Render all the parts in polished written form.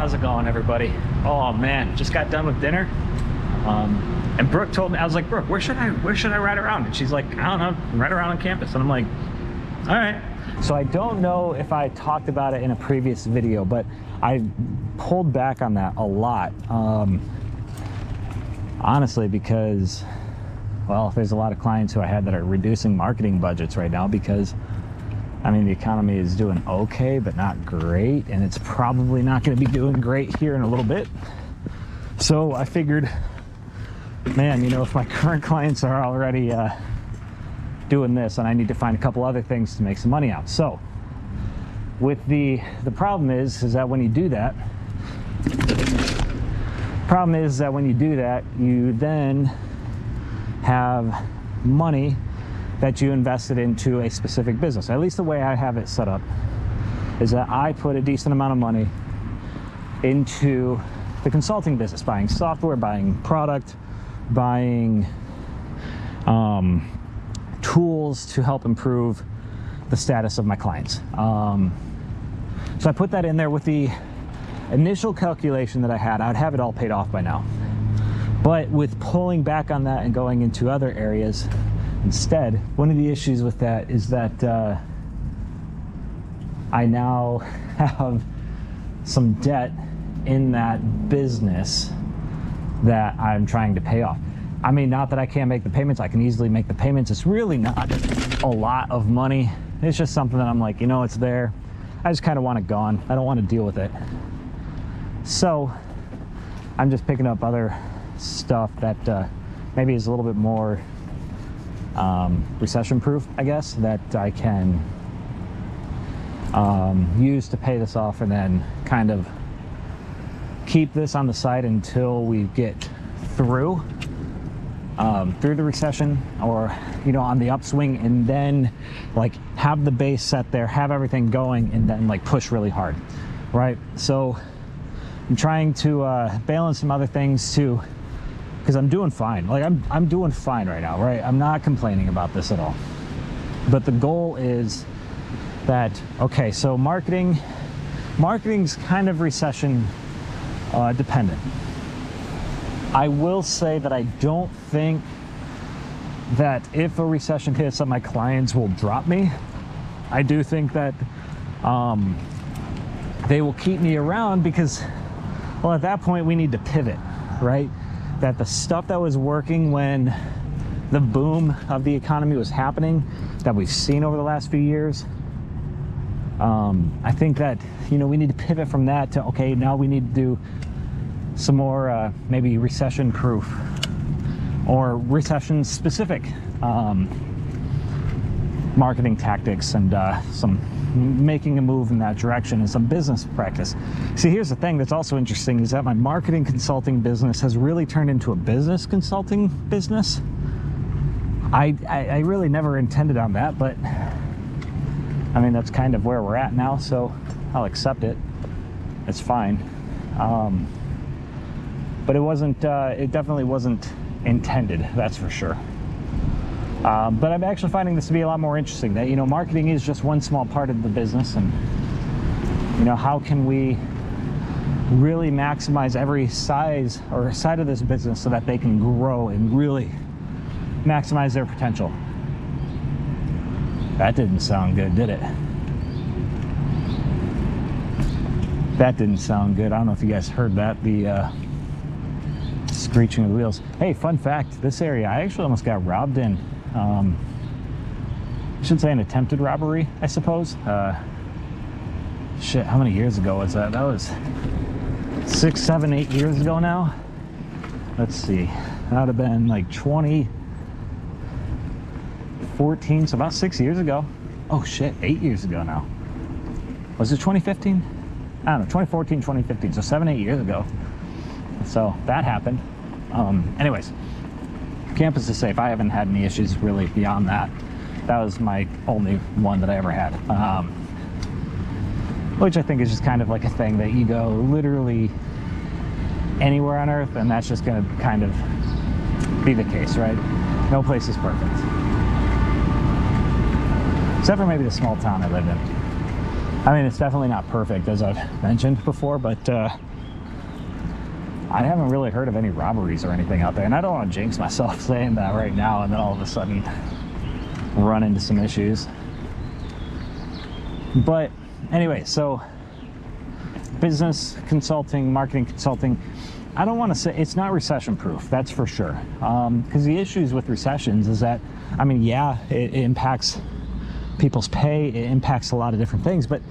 How's it going, everybody? Oh man, just got done with dinner. And Brooke told me, I was like, Brooke, where should I ride around? And she's like, I don't know, ride around on campus. And I'm like, all right. So I don't know if I talked about it in a previous video, but I pulled back on that a lot. Honestly, because, well, there's a lot of clients who I had that are reducing marketing budgets right now because, I mean, the economy is doing okay, but not great. And it's probably not going to be doing great here in a little bit. So I figured, man, you know, if my current clients are already doing this, and I need to find a couple other things to make some money out. So with the problem is that when you do that, you then have money that you invested into a specific business. At least the way I have it set up is that I put a decent amount of money into the consulting business, buying software, buying product, buying tools to help improve the status of my clients. So I put that in there with the initial calculation that I had. I would have it all paid off by now. But with pulling back on that and going into other areas instead, one of the issues with that is that I now have some debt in that business that I'm trying to pay off. I mean, not that I can't make the payments. I can easily make the payments. It's really not a lot of money. It's just something that I'm like, you know, it's there. I just kind of want it gone. I don't want to deal with it. So I'm just picking up other stuff that maybe is a little bit more recession proof, I guess, that I can use to pay this off and then kind of keep this on the side until we get through the recession, or, you know, on the upswing, and then like have the base set there, have everything going, and then like push really hard, right? So I'm trying to balance some other things too, because I'm doing fine. Like I'm doing fine right now, right? I'm not complaining about this at all. But the goal is that, okay, so marketing's kind of recession dependent. I will say that I don't think that if a recession hits that my clients will drop me. I do think that they will keep me around because, well, at that point we need to pivot, right? That the stuff that was working when the boom of the economy was happening, that we've seen over the last few years, I think that, you know, we need to pivot from that to, okay, now we need to do some more maybe recession proof or recession specific marketing tactics, and some making a move in that direction, and some business practice. See, here's the thing that's also interesting is that my marketing consulting business has really turned into a business consulting business. I really never intended on that, but I mean, that's kind of where we're at now, so I'll accept it. It's fine. But it definitely wasn't intended, that's for sure. But I'm actually finding this to be a lot more interesting, that, you know, marketing is just one small part of the business, and, you know, how can we really maximize every size or side of this business so that they can grow and really maximize their potential. That didn't sound good, did it? That didn't sound good. I don't know if you guys heard that, the screeching of the wheels. Hey, fun fact, this area I actually almost got robbed in. I should say an attempted robbery, I suppose. Shit, how many years ago was that? That was 6, 7, 8 years ago now. Let's see, that would have been like 2014, so about 6 years ago. Oh shit, 8 years ago now. Was it 2015? I don't know, 2014, 2015, so 7, 8 years ago. So that happened. Anyways, campus is safe. I haven't had any issues really beyond that. That was my only one that I ever had. Which I think is just kind of like a thing that you go literally anywhere on earth, and that's just going to kind of be the case, right? No place is perfect. Except for maybe the small town I lived in. I mean, it's definitely not perfect, as I've mentioned before, but I haven't really heard of any robberies or anything out there, and I don't want to jinx myself saying that right now and then all of a sudden run into some issues. But anyway, so business consulting, marketing consulting, I don't want to say it's not recession proof, that's for sure. Because the issues with recessions is that, I mean, yeah, it impacts people's pay, it impacts a lot of different things, but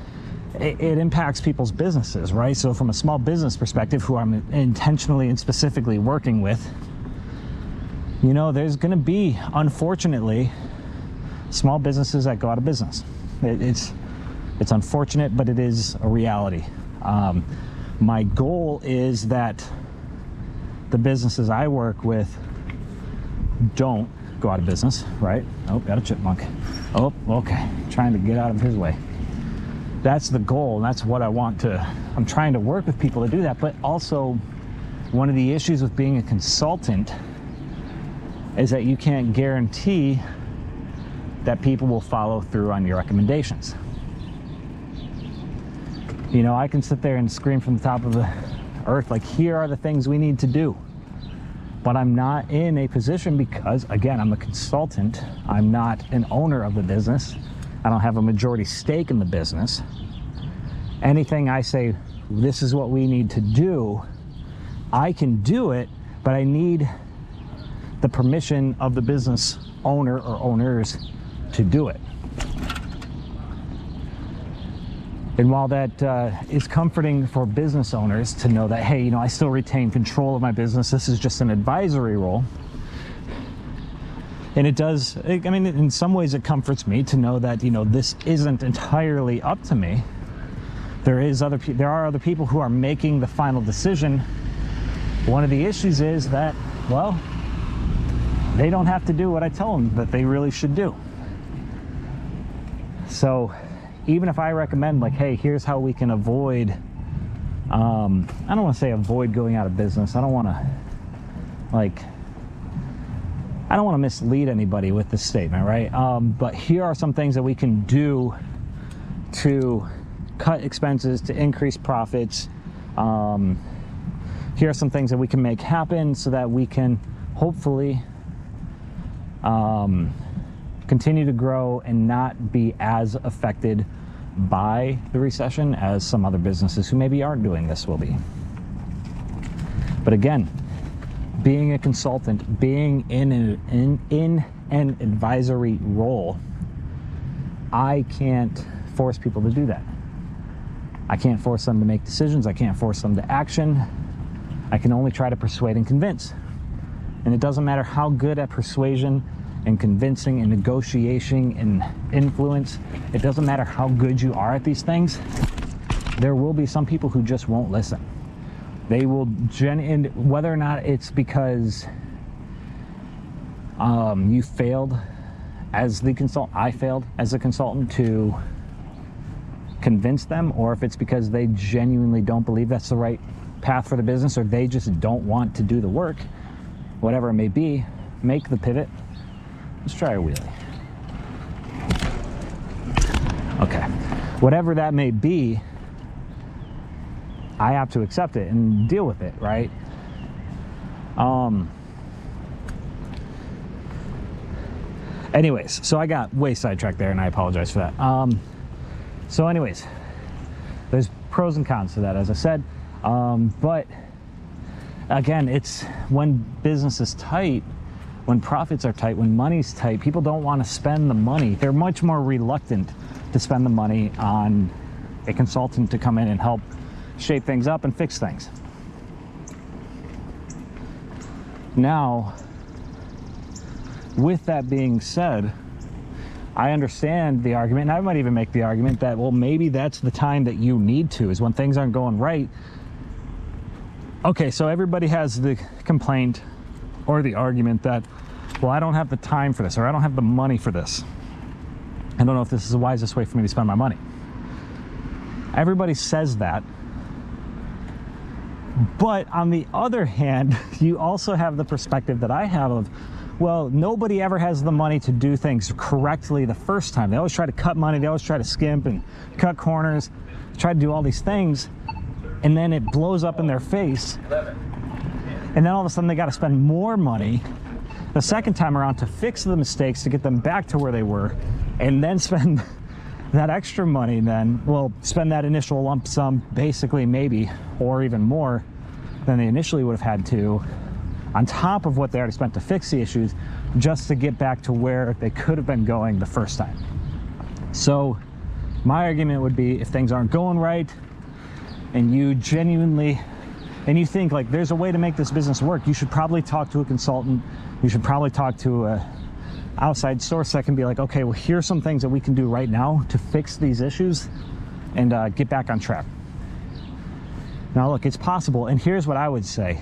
it impacts people's businesses, right? So from a small business perspective, who I'm intentionally and specifically working with, you know, there's going to be, unfortunately, small businesses that go out of business. It's unfortunate, but it is a reality. My goal is that the businesses I work with don't go out of business, right? Oh, got a chipmunk. Oh, okay. Trying to get out of his way. That's the goal, and that's what I'm trying to work with people to do that. But also, one of the issues with being a consultant is that you can't guarantee that people will follow through on your recommendations. You know, I can sit there and scream from the top of the earth, like, here are the things we need to do. But I'm not in a position because, again, I'm a consultant. I'm not an owner of the business. I don't have a majority stake in the business. Anything I say, this is what we need to do, I can do it, but I need the permission of the business owner or owners to do it. And while that is comforting for business owners to know that, hey, you know, I still retain control of my business, this is just an advisory role. And it does, I mean, in some ways it comforts me to know that, you know, this isn't entirely up to me. There are other people who are making the final decision. One of the issues is that, well, they don't have to do what I tell them that they really should do. So even if I recommend, like, hey, here's how we can avoid, I don't want to say avoid going out of business. I don't want to mislead anybody with this statement, right? But here are some things that we can do to cut expenses, to increase profits. Here are some things that we can make happen so that we can hopefully continue to grow and not be as affected by the recession as some other businesses who maybe aren't doing this will be. But again, being a consultant, being in an advisory role, I can't force people to do that. I can't force them to make decisions. I can't force them to action. I can only try to persuade and convince. And it doesn't matter how good at persuasion and convincing and negotiating and influence, it doesn't matter how good you are at these things, there will be some people who just won't listen. They will, whether or not it's because you failed as the consultant, I failed as a consultant to convince them, or if it's because they genuinely don't believe that's the right path for the business, or they just don't want to do the work, whatever it may be, make the pivot. Let's try a wheelie. Okay. Whatever that may be, I have to accept it and deal with it, right? Anyways, so I got way sidetracked there, and I apologize for that. So anyways, there's pros and cons to that, as I said. But again, it's when business is tight, when profits are tight, when money's tight, people don't want to spend the money. They're much more reluctant to spend the money on a consultant to come in and help shape things up and fix things. Now, with that being said, I understand the argument, and I might even make the argument that, well, maybe that's the time that you need to, is when things aren't going right. Okay, so everybody has the complaint or the argument that, well, I don't have the time for this, or I don't have the money for this. I don't know if this is the wisest way for me to spend my money. Everybody says that. But on the other hand, you also have the perspective that I have of, well, nobody ever has the money to do things correctly the first time. They always try to cut money, they always try to skimp and cut corners, try to do all these things, and then it blows up in their face And then all of a sudden they got to spend more money the second time around to fix the mistakes, to get them back to where they were, and then spend that extra money spend that initial lump sum, basically, maybe, or even more than they initially would have had to, on top of what they already spent to fix the issues, just to get back to where they could have been going the first time. So my argument would be, if things aren't going right and you genuinely, and you think like there's a way to make this business work, you should probably talk to a consultant. You should probably talk to a outside source that can be like, okay, well, here's some things that we can do right now to fix these issues and get back on track. Now look, it's possible, and here's what I would say.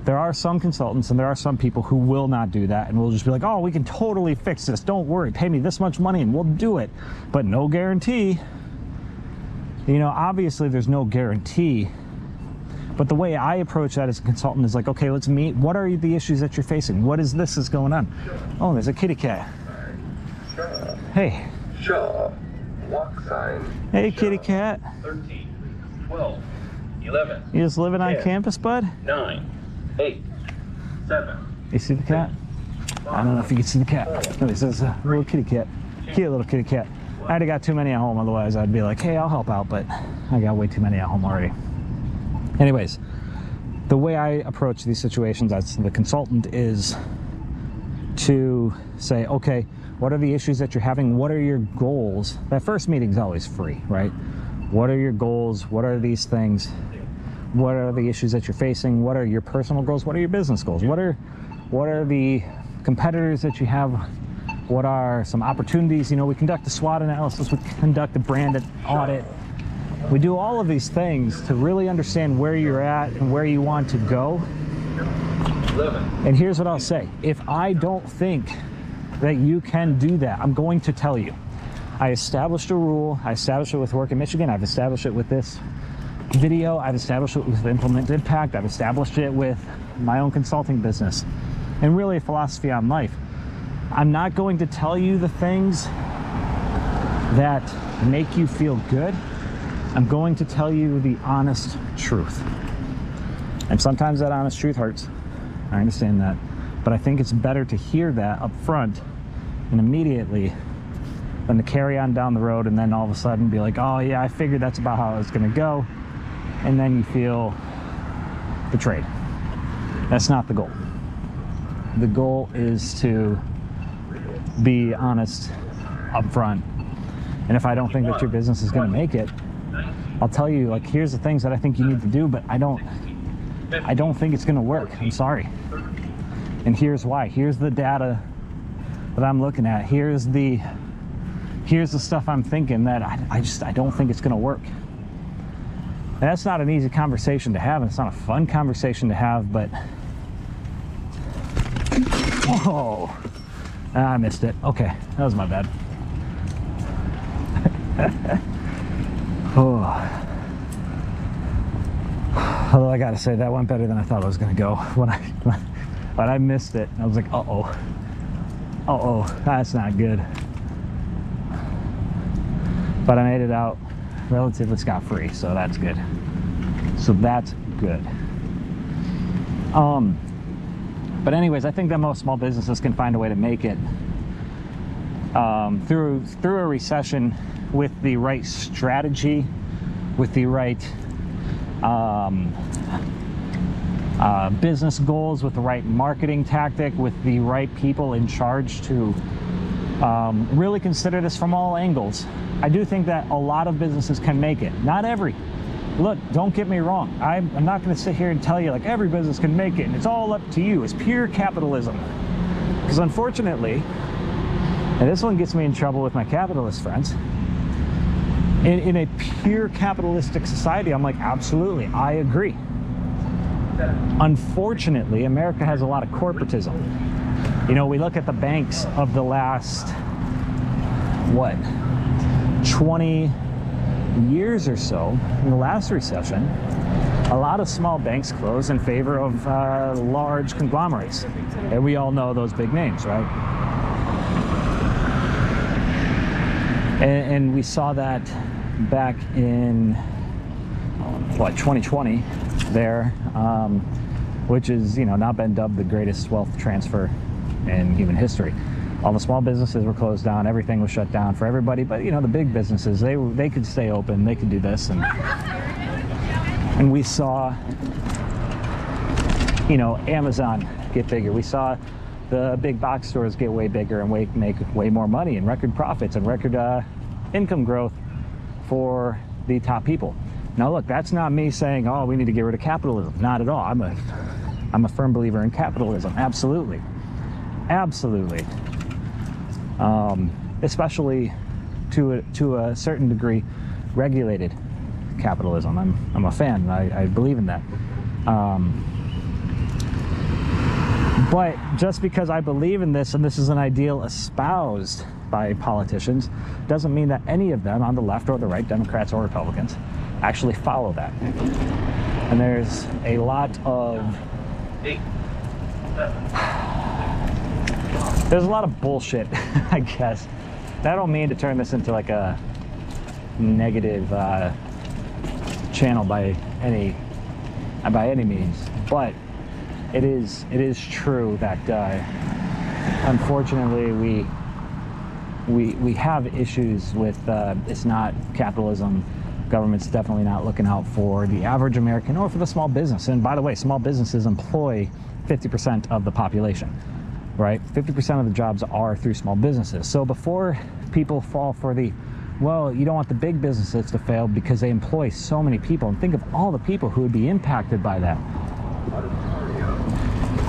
There are some consultants and there are some people who will not do that and will just be like, oh, we can totally fix this, don't worry, pay me this much money and we'll do it. But no guarantee. You know, obviously there's no guarantee. But the way I approach that as a consultant is like, okay, let's meet. What are the issues that you're facing? What is this that's going on? Oh, there's a kitty cat. Hey. Shaw. Walk sign. Hey, kitty cat. 13, 12, 11. You just living on 10, campus, bud? 9, 8, 7. You see the cat? I don't know if you can see the cat. No, this is a little kitty cat. Cute little kitty cat. I already got too many at home, otherwise I'd be like, hey, I'll help out, but I got way too many at home already. Anyways, the way I approach these situations as the consultant is to say, okay, what are the issues that you're having? What are your goals? That first meeting's always free, right? What are your goals? What are these things? What are the issues that you're facing? What are your personal goals? What are your business goals? What are the competitors that you have? What are some opportunities? You know, we conduct a SWOT analysis, we conduct a brand audit. We do all of these things to really understand where you're at and where you want to go. And here's what I'll say. If I don't think that you can do that, I'm going to tell you. I established a rule. I established it with work in Michigan. I've established it with this video. I've established it with Implement Impact. I've established it with my own consulting business and really a philosophy on life. I'm not going to tell you the things that make you feel good. I'm going to tell you the honest truth. And sometimes that honest truth hurts. I understand that. But I think it's better to hear that up front and immediately than to carry on down the road and then all of a sudden be like, oh yeah, I figured that's about how it's going to go. And then you feel betrayed. That's not the goal. The goal is to be honest up front. And if I don't think that your business is going to make it, I'll tell you, like, here's the things that I think you need to do, but I don't think it's going to work. I'm sorry. And here's why. Here's the data that I'm looking at. Here's the stuff I'm thinking that I don't think it's going to work. And that's not an easy conversation to have. It's not a fun conversation to have, but oh, I missed it. Okay, that was my bad. Oh. Although I gotta say, that went better than I thought it was gonna go. When I missed it, I was like, uh-oh, that's not good. But I made it out relatively scot-free, so that's good. But anyways, I think that most small businesses can find a way to make it through a recession with the right strategy, with the right business goals, with the right marketing tactic, with the right people in charge to really consider this from all angles. I do think that a lot of businesses can make it. Not every. Look, don't get me wrong. I'm not going to sit here and tell you like every business can make it and it's all up to you. It's pure capitalism. Because unfortunately, and this one gets me in trouble with my capitalist friends, in a pure capitalistic society, I'm like, absolutely, I agree. Unfortunately, America has a lot of corporatism. You know, we look at the banks of the last, 20 years or so, in the last recession, a lot of small banks closed in favor of large conglomerates. And we all know those big names, right? And we saw that back in 2020 there, which is, not been dubbed the greatest wealth transfer in human history. All the small businesses were closed down, everything was shut down for everybody, but the big businesses, they could stay open, they could do this, and we saw Amazon get bigger. We saw the big box stores get way bigger and make way more money and record profits and record income growth for the top people. Now look, that's not me saying, oh, we need to get rid of capitalism. Not at all. I'm a firm believer in capitalism. Absolutely. Especially to a certain degree, regulated capitalism. I'm a fan. I believe in that. But just because I believe in this, and this is an ideal espoused by politicians, doesn't mean that any of them on the left or the right, Democrats or Republicans, actually follow that. And there's a lot of... 8, 7. There's a lot of bullshit, I guess. I don't mean to turn this into like a negative channel by any means, but it is true that unfortunately we have issues with it's not capitalism. Government's definitely not looking out for the average American or for the small business. And by the way, small businesses employ 50% of the population, right? 50% of the jobs are through small businesses. So before people fall for the, well, you don't want the big businesses to fail because they employ so many people, and think of all the people who would be impacted by that.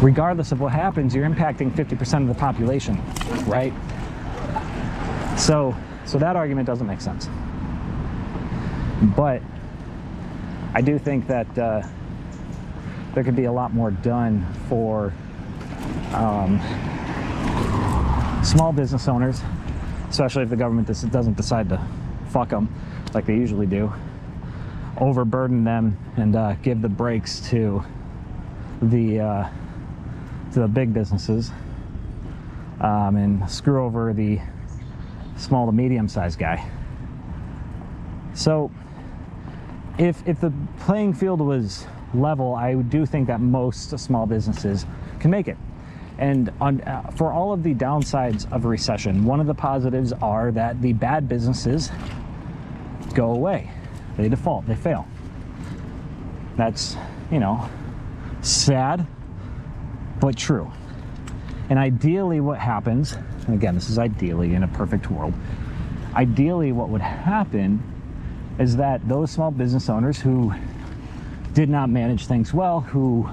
Regardless of what happens, you're impacting 50% of the population, right? So that argument doesn't make sense. But I do think that there could be a lot more done for small business owners, especially if the government doesn't decide to fuck them like they usually do, overburden them and give the brakes to the big businesses, and screw over the small to medium-sized guy. So if the playing field was level, I do think that most small businesses can make it. And for all of the downsides of a recession, one of the positives are that the bad businesses go away. They default, they fail. That's, sad, but true. And ideally what happens, and again, this is ideally in a perfect world, ideally what would happen is that those small business owners who did not manage things well, who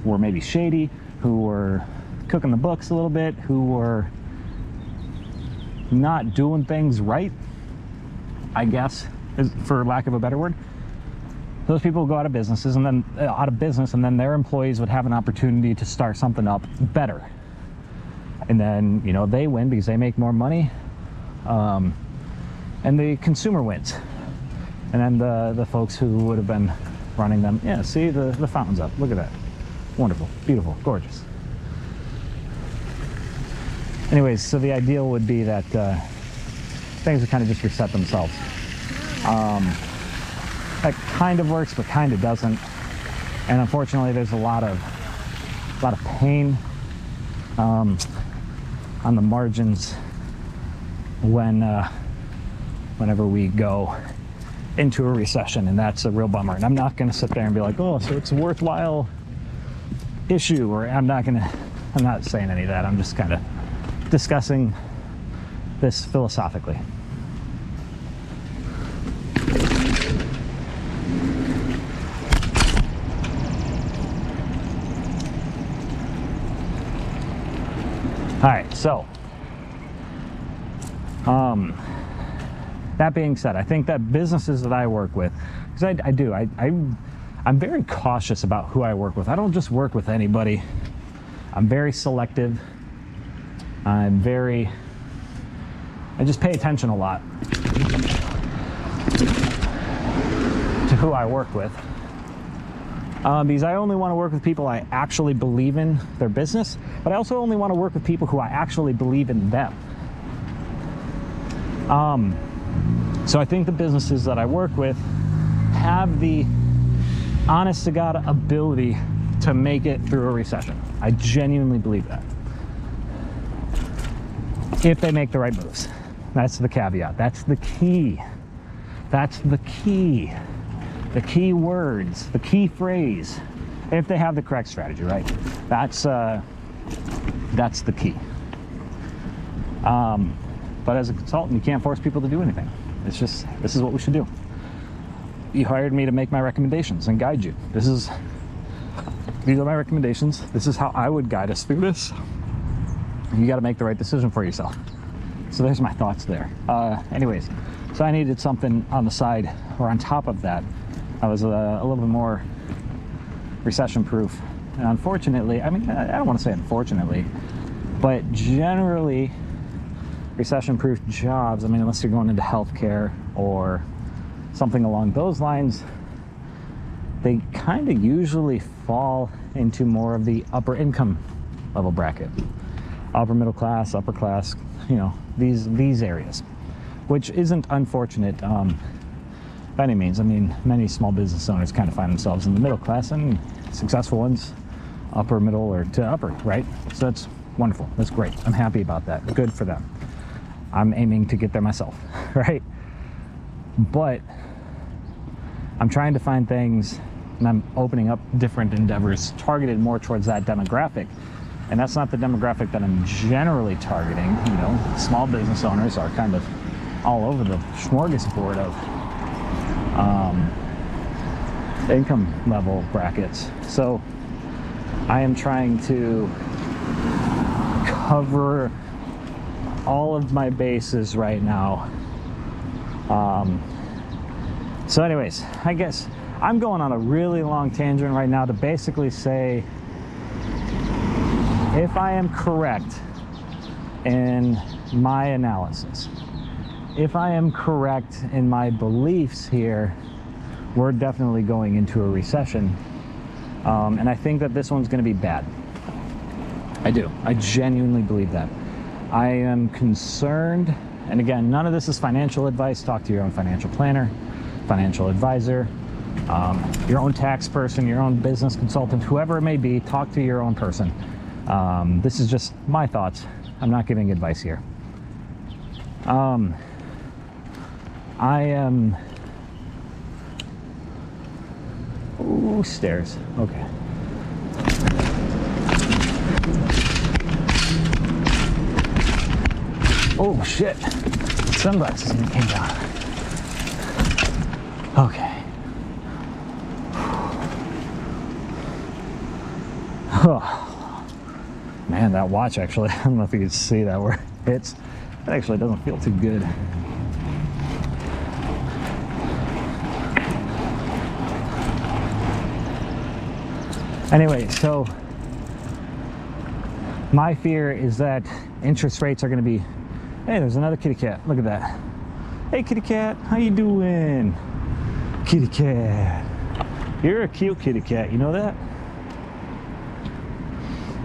were maybe shady, who were cooking the books a little bit, who were not doing things right, I guess, for lack of a better word, those people would go out of business, and then their employees would have an opportunity to start something up better. And then, they win because they make more money, and the consumer wins. And then the folks who would have been running them, yeah, see, the fountain's up. Look at that. Wonderful, beautiful, gorgeous. Anyways, so the ideal would be that things would kind of just reset themselves. That kind of works, but kind of doesn't. And unfortunately, there's a lot of pain on the margins whenever we go into a recession, and that's a real bummer. And I'm not going to sit there and be like, oh, so it's a worthwhile issue, or I'm not saying any of that. I'm just kind of discussing this philosophically. All right, so that being said, I think that businesses that I work with, because I'm very cautious about who I work with. I don't just work with anybody. I'm very selective. I just pay attention a lot to who I work with. Because I only want to work with people I actually believe in their business, but I also only want to work with people who I actually believe in them. So I think the businesses that I work with have the honest to God ability to make it through a recession. I genuinely believe that. If they make the right moves. That's the caveat. That's the key. That's the key. The key words, the key phrase. If they have the correct strategy, right? That's the key. But as a consultant, you can't force people to do anything. It's just, this is what we should do. You hired me to make my recommendations and guide you. These are my recommendations. This is how I would guide us through this. You got to make the right decision for yourself. So there's my thoughts there. Anyways, so I needed something on the side or on top of that. I was a little bit more recession proof. And unfortunately, I mean, I don't want to say unfortunately, but generally recession proof jobs, I mean, unless you're going into healthcare or something along those lines, they kind of usually fall into more of the upper income level bracket. Upper middle class, upper class, you know, these areas, which isn't unfortunate by any means. I mean, many small business owners kind of find themselves in the middle class, and successful ones upper middle or to upper, right? So that's wonderful. That's great. I'm happy about that. Good for them. I'm aiming to get there myself, right? But I'm trying to find things, and I'm opening up different endeavors targeted more towards that demographic. And that's not the demographic that I'm generally targeting. You know, small business owners are kind of all over the smorgasbord of income level brackets. So I am trying to cover all of my bases right now. So anyways, I guess I'm going on a really long tangent right now to basically say, if I am correct in my analysis, if I am correct in my beliefs here, we're definitely going into a recession. And I think that this one's going to be bad. I do. I genuinely believe that. I am concerned, and again, none of this is financial advice. Talk to your own financial planner, financial advisor, your own tax person, your own business consultant, whoever it may be. Talk to your own person. This is just my thoughts. I'm not giving advice here. I am... Ooh, stairs. Okay. Oh, shit. Sunglasses even came down. Okay. Oh. Man, that watch actually, I don't know if you can see that where it hits. It actually doesn't feel too good. Anyway, so my fear is that interest rates are going to be... Hey, there's another kitty cat. Look at that. Hey, kitty cat. How you doing? Kitty cat. You're a cute kitty cat. You know that?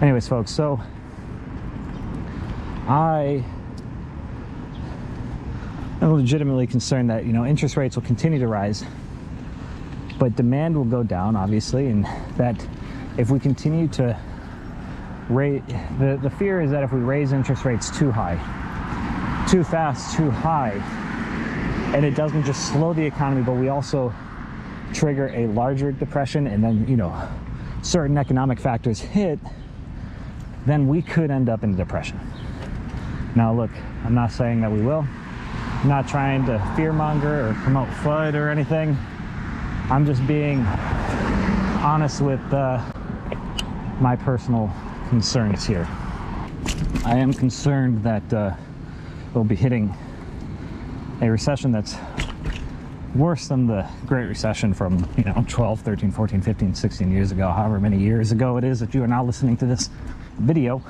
Anyways, folks, so I am legitimately concerned that, you know, interest rates will continue to rise, but demand will go down, obviously, and that if we continue to raise, the fear is that if we raise interest rates too high, too fast, too high, and it doesn't just slow the economy, but we also trigger a larger depression, and then, you know, certain economic factors hit, then we could end up in a depression. Now, look, I'm not saying that we will. I'm not trying to fearmonger or promote FUD or anything. I'm just being honest with my personal concerns here. I am concerned that we'll be hitting a recession that's worse than the Great Recession from, you know, 12, 13, 14, 15, 16 years ago, however many years ago it is that you are now listening to this video.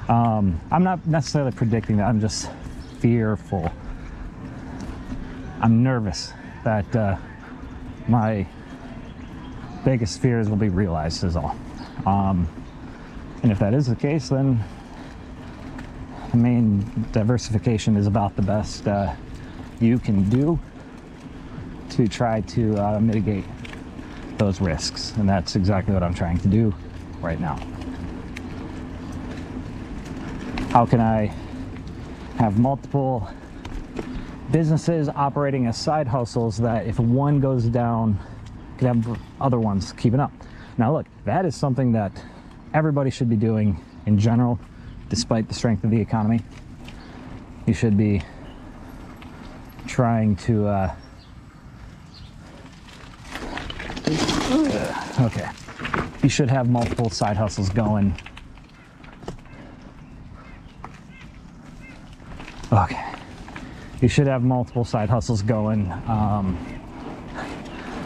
I'm not necessarily predicting that. I'm just fearful. I'm nervous that my biggest fears will be realized is all. And if that is the case, then I mean, diversification is about the best you can do to try to mitigate those risks. And that's exactly what I'm trying to do right now. How can I have multiple businesses operating as side hustles that if one goes down, could have other ones keeping up? Now look, that is something that everybody should be doing in general, despite the strength of the economy. You should be trying to okay, you should have multiple side hustles going. Okay, you should have multiple side hustles going,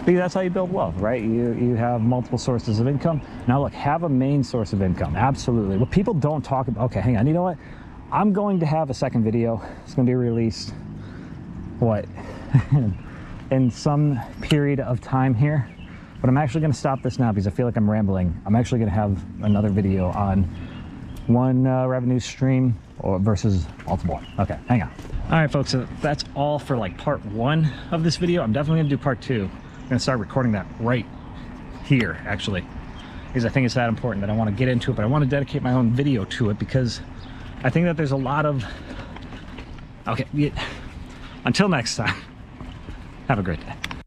because that's how you build wealth, right? You have multiple sources of income. Now look, have a main source of income, absolutely. What people don't talk about, okay, hang on, you know what? I'm going to have a second video. It's going to be released, what, in some period of time here. But I'm actually going to stop this now because I feel like I'm rambling. I'm actually going to have another video on one revenue stream or versus multiple. Okay, hang on. All right, folks, so that's all for like part 1 of this video. I'm definitely going to do part 2. I'm going to start recording that right here, actually, because I think it's that important that I want to get into it, but I want to dedicate my own video to it because I think that there's a lot of... Okay, until next time, have a great day.